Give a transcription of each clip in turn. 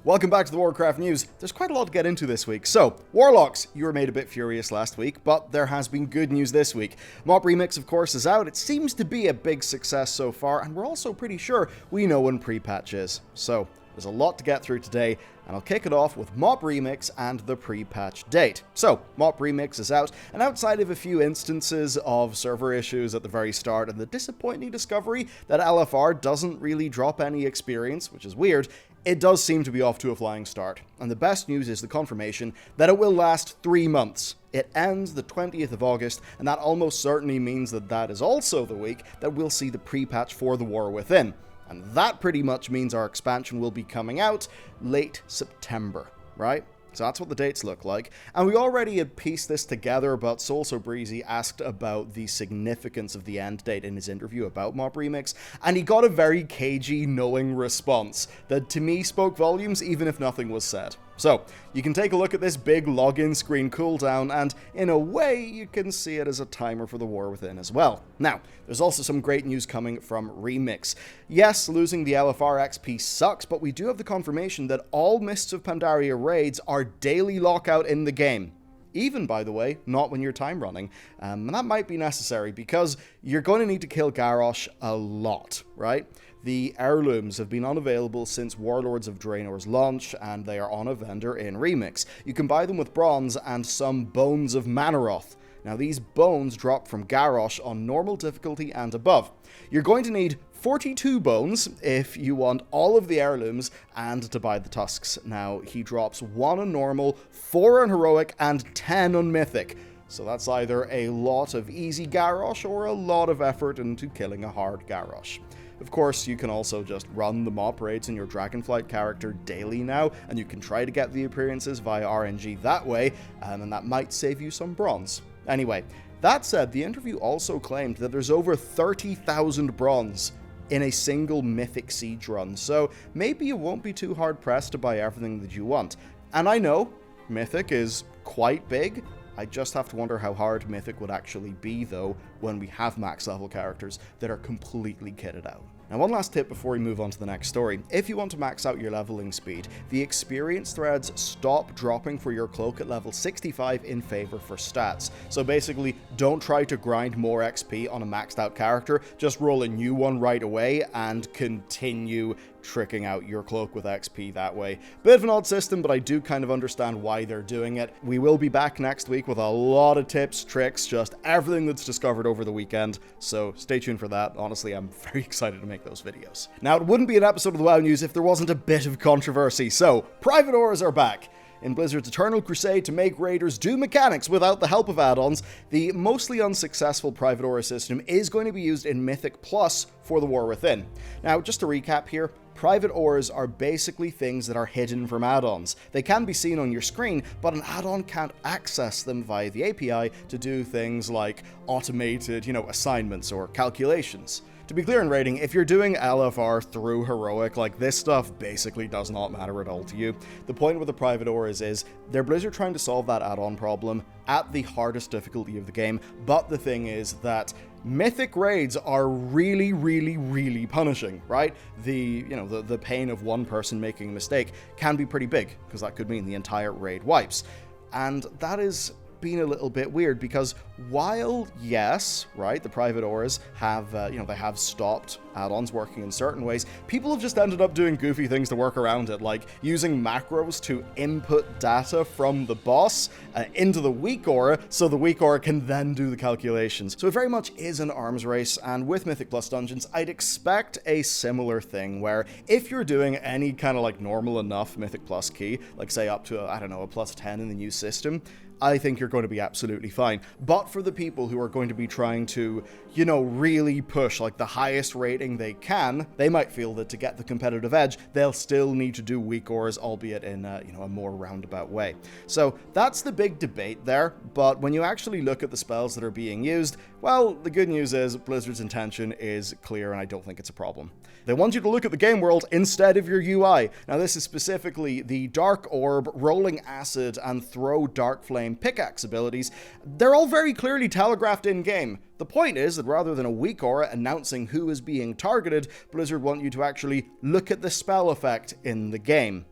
Welcome back to the Warcraft news. There's quite a lot to get into this week. So, Warlocks, you were made a bit furious last week, but there has been good news this week. Mob Remix, of course, is out. It seems to be a big success so far, and we're also pretty sure we know when pre-patch is. So, there's a lot to get through today, and I'll kick it off with Mob Remix and the pre-patch date. So, Mob Remix is out, and outside of a few instances of server issues at the very start and the disappointing discovery that LFR doesn't really drop any experience, which is weird, it does seem to be off to a flying start. And the best news is the confirmation that it will last 3 months. It ends the 20th of August, and that almost certainly means that that is also the week that we'll see the pre-patch for the War Within. And that pretty much means our expansion will be coming out late September, right? So that's what the dates look like. And we already had pieced this together, but Soul So Breezy asked about the significance of the end date in his interview about Mob Remix, and he got a very cagey, knowing response that to me spoke volumes even if nothing was said. So, you can take a look at this big login screen cooldown, and in a way, you can see it as a timer for the War Within as well. Now, there's also some great news coming from Remix. Yes, losing the LFR XP sucks, but we do have the confirmation that all Mists of Pandaria raids are daily lockout in the game. Even, by the way, not when you're time running. And that might be necessary, because you're going to need to kill Garrosh a lot, right? The Heirlooms have been unavailable since Warlords of Draenor's launch, and they are on a vendor in Remix. You can buy them with bronze and some Bones of Manaroth. Now, these bones drop from Garrosh on normal difficulty and above. You're going to need 42 bones if you want all of the heirlooms and to buy the tusks. Now, he drops 1 on normal, 4 on heroic, and 10 on mythic. So that's either a lot of easy Garrosh or a lot of effort into killing a hard Garrosh. Of course, you can also just run the mob raids in your Dragonflight character daily now, and you can try to get the appearances via RNG that way, and that might save you some bronze. Anyway, that said, the interview also claimed that there's over 30,000 bronze in a single Mythic Siege run, so maybe you won't be too hard-pressed to buy everything that you want. And I know, Mythic is quite big. I just have to wonder how hard Mythic would actually be, though, when we have max-level characters that are completely kitted out. Now, one last tip before we move on to the next story. If you want to max out your leveling speed, the experience threads stop dropping for your cloak at level 65 in favor for stats. So basically, don't try to grind more XP on a maxed out character, just roll a new one right away and continue tricking out your cloak with XP that way. Bit of an odd system, but I do kind of understand why they're doing it. We will be back next week with a lot of tips, tricks, just everything that's discovered over the weekend, so stay tuned for that. Honestly, I'm very excited to make those videos. Now, it wouldn't be an episode of the WoW News if there wasn't a bit of controversy, so private auras are back. In Blizzard's eternal crusade to make raiders do mechanics without the help of add-ons, the mostly unsuccessful private aura system is going to be used in Mythic Plus for the War Within. Now, just to recap here, private auras are basically things that are hidden from add-ons. They can be seen on your screen, but an add-on can't access them via the API to do things like automated, assignments or calculations. To be clear in raiding, if you're doing LFR through heroic, this stuff basically does not matter at all to you. The point with the private auras is, they're Blizzard trying to solve that add-on problem at the hardest difficulty of the game, but the thing is that Mythic raids are really, really, really punishing, right? The pain of one person making a mistake can be pretty big, because that could mean the entire raid wipes. And that is been a little bit weird, because while, yes, right, the private auras have, they have stopped add-ons working in certain ways, people have just ended up doing goofy things to work around it, like using macros to input data from the boss into the weak aura, so the weak aura can then do the calculations. So it very much is an arms race, and with Mythic Plus dungeons, I'd expect a similar thing, where if you're doing any kind of normal enough Mythic Plus key, say up to, a plus 10 in the new system, I think you're going to be absolutely fine. But for the people who are going to be trying to, really push the highest rating they can, they might feel that to get the competitive edge, they'll still need to do weak auras, albeit in a more roundabout way. So that's the big debate there, but when you actually look at the spells that are being used, well, the good news is Blizzard's intention is clear, and I don't think it's a problem. They want you to look at the game world instead of your UI. Now, this is specifically the Dark Orb, Rolling Acid, and Throw Dark Flame pickaxe abilities. They're all very clearly telegraphed in-game. The point is that rather than a weak aura announcing who is being targeted, Blizzard want you to actually look at the spell effect in the game.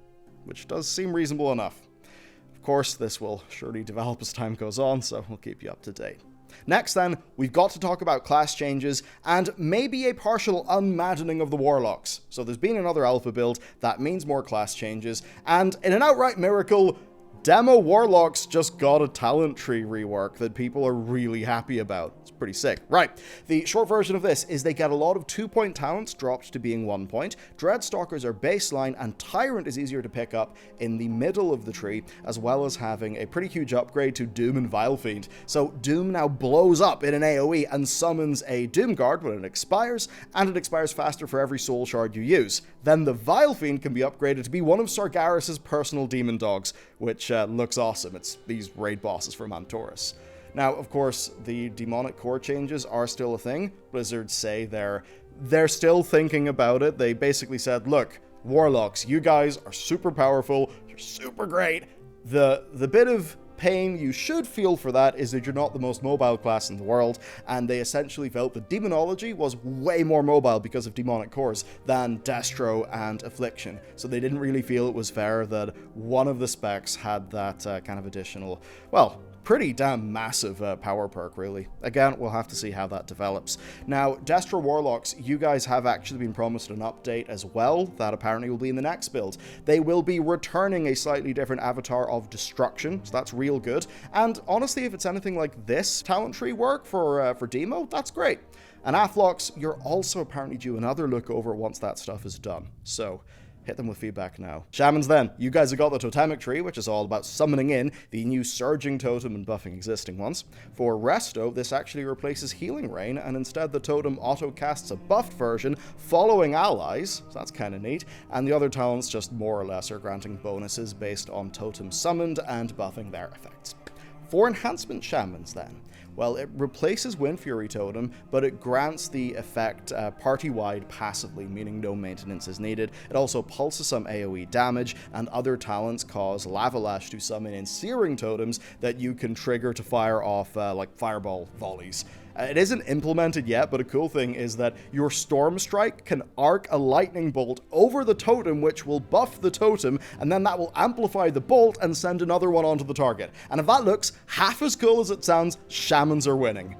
which does seem reasonable enough. Of course, this will surely develop as time goes on, so we'll keep you up to date. Next then, we've got to talk about class changes, and maybe a partial unmaddening of the Warlocks. So there's been another alpha build, that means more class changes, and in an outright miracle, Demo Warlocks just got a talent tree rework that people are really happy about. It's pretty sick. Right, the short version of this is they get a lot of 2-point talents dropped to being 1 point, Dreadstalkers are baseline, and Tyrant is easier to pick up in the middle of the tree, as well as having a pretty huge upgrade to Doom and Vilefiend. So Doom now blows up in an AoE and summons a Doom Guard when it expires, and it expires faster for every soul shard you use. Then the Vilefiend can be upgraded to be one of Sargeras' personal demon dogs, which looks awesome. It's these raid bosses from Antorus. Now, of course, the demonic core changes are still a thing. Blizzard say they're still thinking about it. They basically said, look, Warlocks, you guys are super powerful, you're super great. The bit of pain you should feel for that is that you're not the most mobile class in the world, and they essentially felt that Demonology was way more mobile because of demonic cores than Destro and Affliction, so they didn't really feel it was fair that one of the specs had that kind of additional, well, pretty damn massive power perk, really. Again, we'll have to see how that develops. Now, Destro Warlocks, you guys have actually been promised an update as well. That apparently will be in the next build. They will be returning a slightly different avatar of Destruction, so that's real good. And honestly, if it's anything like this talent tree work for Demo, that's great. And Athlocks, you're also apparently due another look over once that stuff is done. So hit them with feedback now. Shamans then, you guys have got the Totemic Tree, which is all about summoning in the new Surging Totem and buffing existing ones. For Resto, this actually replaces Healing Rain, and instead the Totem auto-casts a buffed version following allies, so that's kind of neat, and the other talents just more or less are granting bonuses based on Totems summoned and buffing their effects. For Enhancement Shamans then, well, it replaces Windfury Totem, but it grants the effect party-wide passively, meaning no maintenance is needed. It also pulses some AoE damage, and other talents cause Lava Lash to summon in Searing Totems that you can trigger to fire off like fireball volleys. It isn't implemented yet, but a cool thing is that your Storm Strike can arc a lightning bolt over the totem, which will buff the totem, and then that will amplify the bolt and send another one onto the target. And if that looks half as cool as it sounds, Shamans are winning.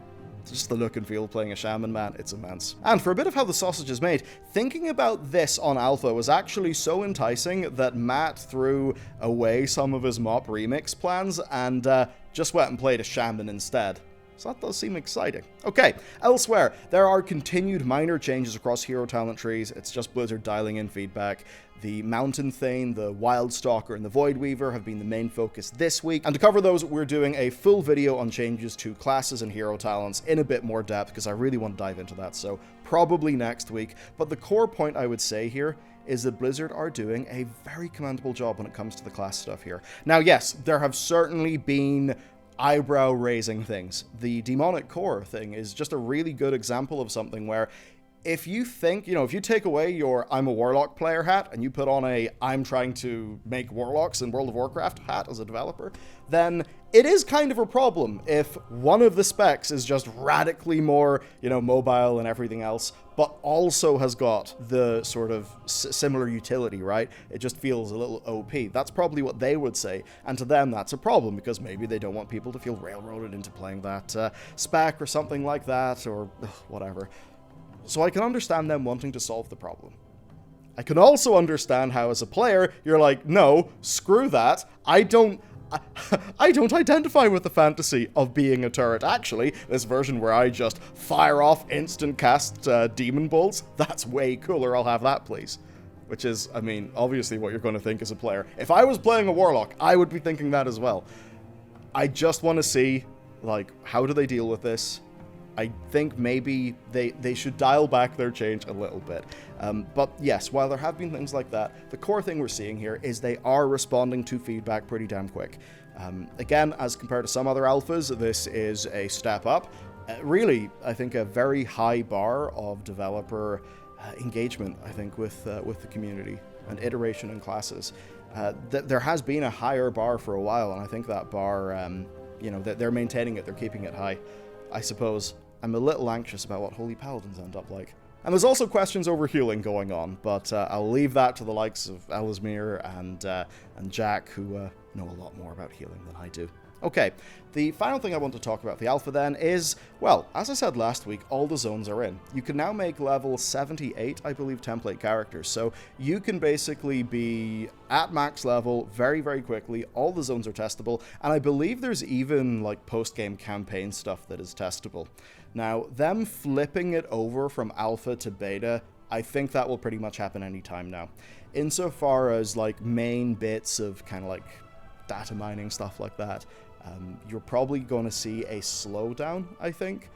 Just the look and feel playing a Shaman, man, it's immense. And for a bit of how the sausage is made, thinking about this on Alpha was actually so enticing that Matt threw away some of his Mop remix plans and just went and played a Shaman instead. So that does seem exciting. Okay, elsewhere, there are continued minor changes across hero talent trees. It's just Blizzard dialing in feedback. The Mountain Thane, the Wildstalker, and the Voidweaver have been the main focus this week. And to cover those, we're doing a full video on changes to classes and hero talents in a bit more depth, because I really want to dive into that, so probably next week. But the core point I would say here is that Blizzard are doing a very commendable job when it comes to the class stuff here. Now, yes, there have certainly been eyebrow-raising things. The Demonic Core thing is just a really good example of something where if you think, if you take away your I'm a Warlock player hat and you put on a I'm trying to make Warlocks in World of Warcraft hat as a developer, then it is kind of a problem if one of the specs is just radically more, mobile and everything else, but also has got the sort of similar utility, right? It just feels a little OP. That's probably what they would say, and to them that's a problem because maybe they don't want people to feel railroaded into playing that spec or something like that, or whatever. So I can understand them wanting to solve the problem. I can also understand how, as a player, you're like, no, screw that. I don't identify with the fantasy of being a turret. Actually, this version where I just fire off instant cast demon bolts, that's way cooler. I'll have that, please. Which is, obviously what you're going to think as a player. If I was playing a Warlock, I would be thinking that as well. I just want to see, how do they deal with this? I think maybe they should dial back their change a little bit. But yes, while there have been things like that, the core thing we're seeing here is they are responding to feedback pretty damn quick. Again, as compared to some other alphas, this is a step up. Really, I think a very high bar of developer engagement, I think, with the community and iteration in classes. There has been a higher bar for a while, and I think that bar, they're maintaining it, they're keeping it high. I suppose I'm a little anxious about what Holy Paladins end up like. And there's also questions over healing going on, but I'll leave that to the likes of Ellesmere and Jack, who know a lot more about healing than I do. Okay, the final thing I want to talk about the alpha then is, well, as I said last week, all the zones are in. You can now make level 78, I believe, template characters. So you can basically be at max level very, very quickly. All the zones are testable. And I believe there's even like post-game campaign stuff that is testable. Now, them flipping it over from alpha to beta, I think that will pretty much happen anytime now. Insofar as like main bits of kind of like data mining, stuff like that, you're probably going to see a slowdown, I think.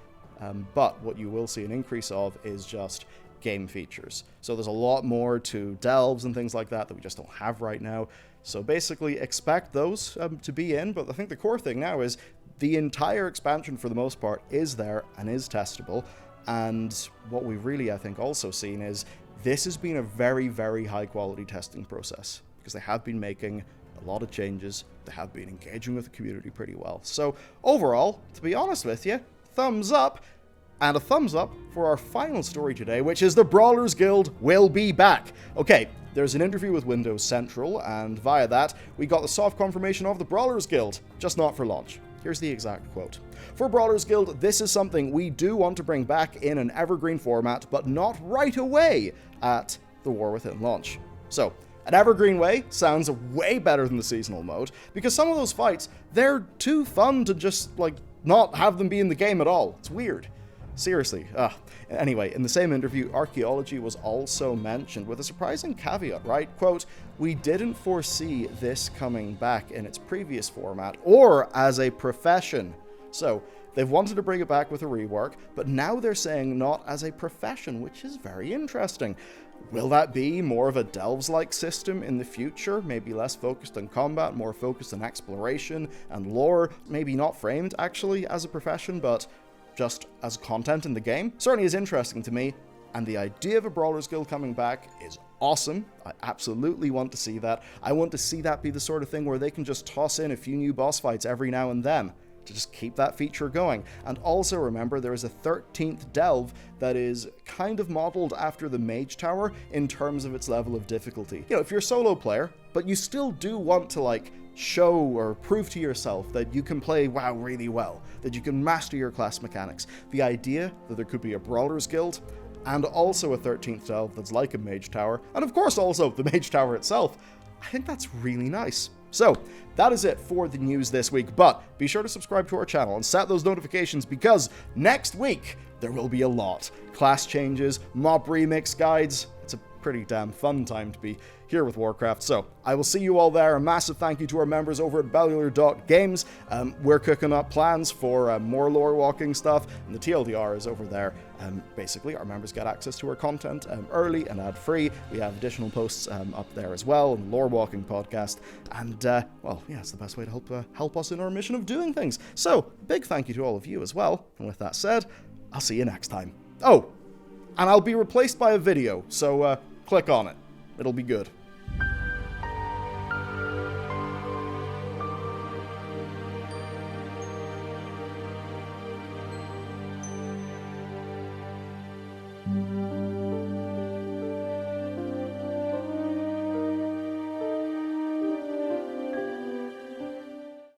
But what you will see an increase of is just game features. So there's a lot more to delves and things like that that we just don't have right now. So basically expect those to be in, but I think the core thing now is the entire expansion for the most part is there and is testable. And what we've really, I think, also seen is this has been a very, very high quality testing process because they have been making a lot of changes. They have been engaging with the community pretty well. So overall, to be honest with you, thumbs up. And a thumbs up for our final story today, which is the Brawlers Guild will be back. Okay, there's an interview with Windows Central, and via that, we got the soft confirmation of the Brawlers Guild, just not for launch. Here's the exact quote. For Brawlers Guild, this is something we do want to bring back in an evergreen format, but not right away at the Wthin launch. So, an evergreen way sounds way better than the seasonal mode, because some of those fights, they're too fun to just, like, not have them be in the game at all. It's weird. Seriously. Anyway, in the same interview, archaeology was also mentioned with a surprising caveat, right? Quote, we didn't foresee this coming back in its previous format or as a profession. So, they've wanted to bring it back with a rework, but now they're saying not as a profession, which is very interesting. Will that be more of a Delves-like system in the future? Maybe less focused on combat, more focused on exploration and lore? Maybe not framed, actually, as a profession, but just as content in the game? Certainly is interesting to me, and the idea of a Brawlers Guild coming back is awesome. I absolutely want to see that. I want to see that be the sort of thing where they can just toss in a few new boss fights every now and then to just keep that feature going. And also remember, there is a 13th delve that is kind of modeled after the Mage Tower in terms of its level of difficulty. You know, if you're a solo player, but you still do want to, like, show or prove to yourself that you can play WoW really well, that you can master your class mechanics. The idea that there could be a Brawlers Guild and also a 13th delve that's like a Mage Tower, and of course also the Mage Tower itself, I think that's really nice. So, that is it for the news this week, but be sure to subscribe to our channel and set those notifications because next week there will be a lot. Class changes, mob remix guides. It's a pretty damn fun time to be here with Warcraft. So, I will see you all there. A massive thank you to our members over at Bellular.games. We're cooking up plans for more lore walking stuff, and the TLDR is over there. Basically, our members get access to our content early and ad-free. We have additional posts up there as well, and lore walking podcast. And, well, yeah, it's the best way to help us in our mission of doing things. So, big thank you to all of you as well. And with that said, I'll see you next time. Oh, and I'll be replaced by a video, so click on it. It'll be good. Thank you.